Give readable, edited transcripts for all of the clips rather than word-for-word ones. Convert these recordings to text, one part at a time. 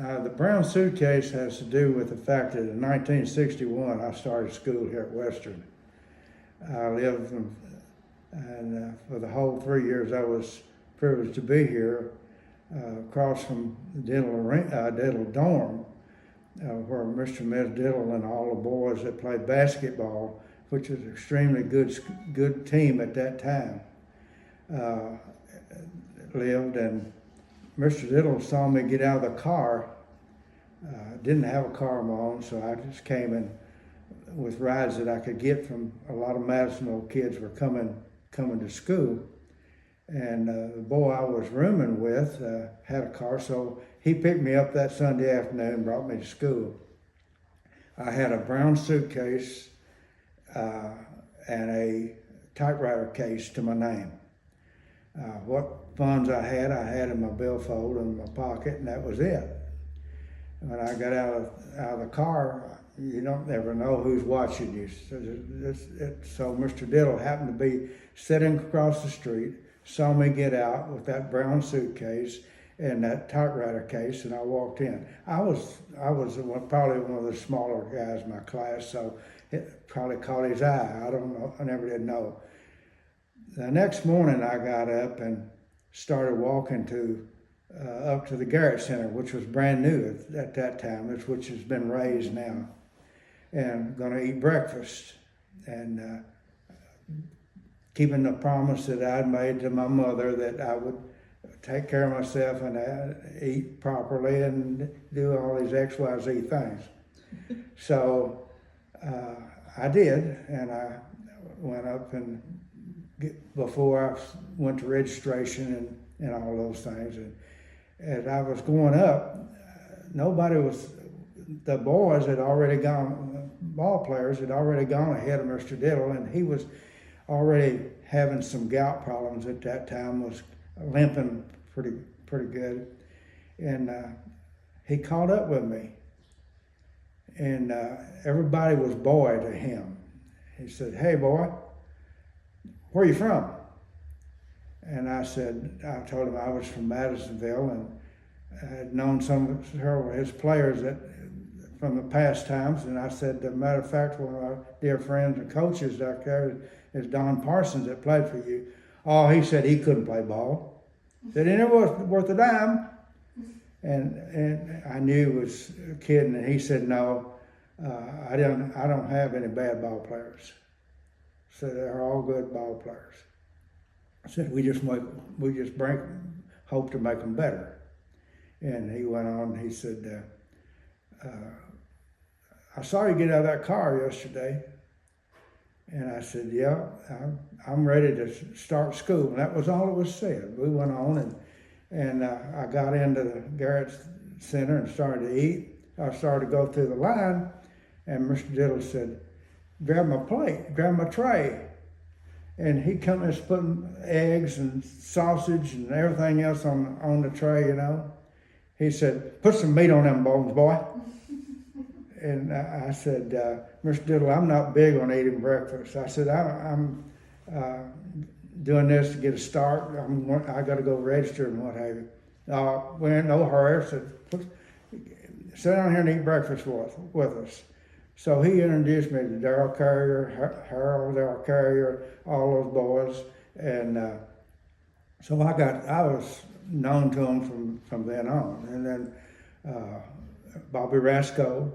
The brown suitcase has to do with the fact that in 1961 I started school here at Western. I lived and for the whole 3 years I was privileged to be here across from the dental dorm where Mr. and Ms. Diddle and all the boys that played basketball, which was an extremely good team at that time, lived. And Mr. Diddle saw me get out of the car. Didn't have a car of my own, so I just came in with rides that I could get from a lot of Madisonville kids were coming to school. And the boy I was rooming with had a car, so he picked me up that Sunday afternoon and brought me to school. I had a brown suitcase and a typewriter case to my name. What funds I had in my billfold in my pocket, and that was it. When I got out of the car, you don't ever know who's watching you. So Mr. Diddle happened to be sitting across the street, saw me get out with that brown suitcase and that typewriter case, and I walked in. I was probably one of the smaller guys in my class, so it probably caught his eye. I don't know. I never did know. The next morning, I got up and started walking up to the Garrett Center, which was brand new at that time, which has been raised now, and going to eat breakfast and keeping the promise that I'd made to my mother that I would take care of myself and eat properly and do all these XYZ things. So I did, and I went up and before I went to registration and all those things. And as I was going up, the boys had already gone, ball players had already gone ahead of Mr. Diddle, and he was already having some gout problems at that time, was limping pretty good. And he caught up with me, and everybody was boy to him. He said, "Hey boy, where are you from?" And I told him I was from Madisonville, and I had known several of his players from the past times. And I said, as a matter of fact, one of our dear friends and coaches out there is Don Parsons that played for you. Oh, he said he couldn't play ball. Said he never was worth a dime. And I knew he was kidding, and he said, "No, I don't have any bad ball players. So they're all good ball players." I said, we just hope to make them better." And he went on, he said, "I saw you get out of that car yesterday." And I said, "Yeah, I'm ready to start school." And that was all it was said. We went on, and I got into the Garrett Center and started to eat. I started to go through the line, and Mr. Diddle said, "Grab my plate, grab my tray." And he come and putting eggs and sausage and everything else on the tray, you know. He said, "Put some meat on them bones, boy." And I said, "Mr. Diddle, I'm not big on eating breakfast." I said, I'm doing this to get a start. I got to go register and what have you. We're in no hurry. I said, "Sit down here and eat breakfast with us." So he introduced me to Darryl Carrier, Harold Darryl Carrier, all those boys. And so I was known to them from then on. And then Bobby Rasco,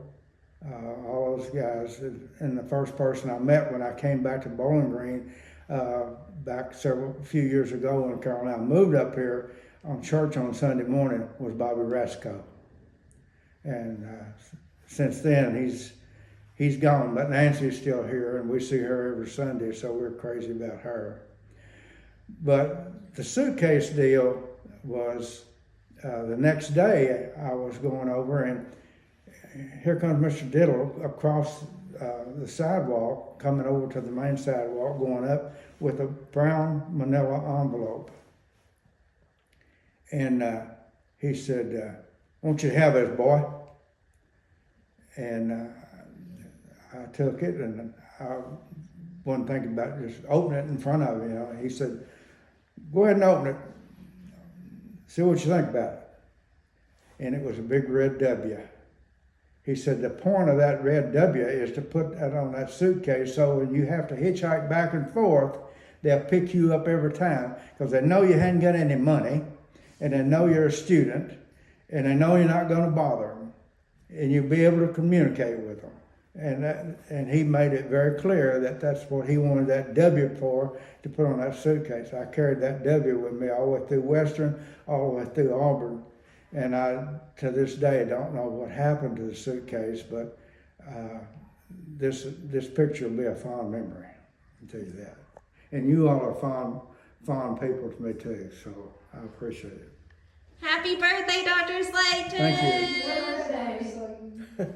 all those guys. And the first person I met when I came back to Bowling Green back a few years ago when Carolina moved up here on church on Sunday morning was Bobby Rasco. And since then he's gone, but Nancy's still here, and we see her every Sunday, so we're crazy about her. But the suitcase deal was the next day I was going over, and here comes Mr. Diddle across the sidewalk, coming over to the main sidewalk, going up with a brown manila envelope. And he said, "Won't you have this, boy?" And I took it, and I wasn't thinking about just opening it in front of him, you know. He said, "Go ahead and open it. See what you think about it." and it was a big red W. He said the point of that red W is to put that on that suitcase so when you have to hitchhike back and forth, they'll pick you up every time because they know you hadn't got any money, and they know you're a student, and they know you're not going to bother them, and you'll be able to communicate with them. And he made it very clear that that's what he wanted that W for, to put on that suitcase. I carried that W with me all the way through Western, all the way through Auburn. And I, to this day, don't know what happened to the suitcase, but this picture will be a fond memory, I'll tell you that. And you all are fond people to me too, so I appreciate it. Happy birthday, Dr. Slaton! Thank you. Birthday.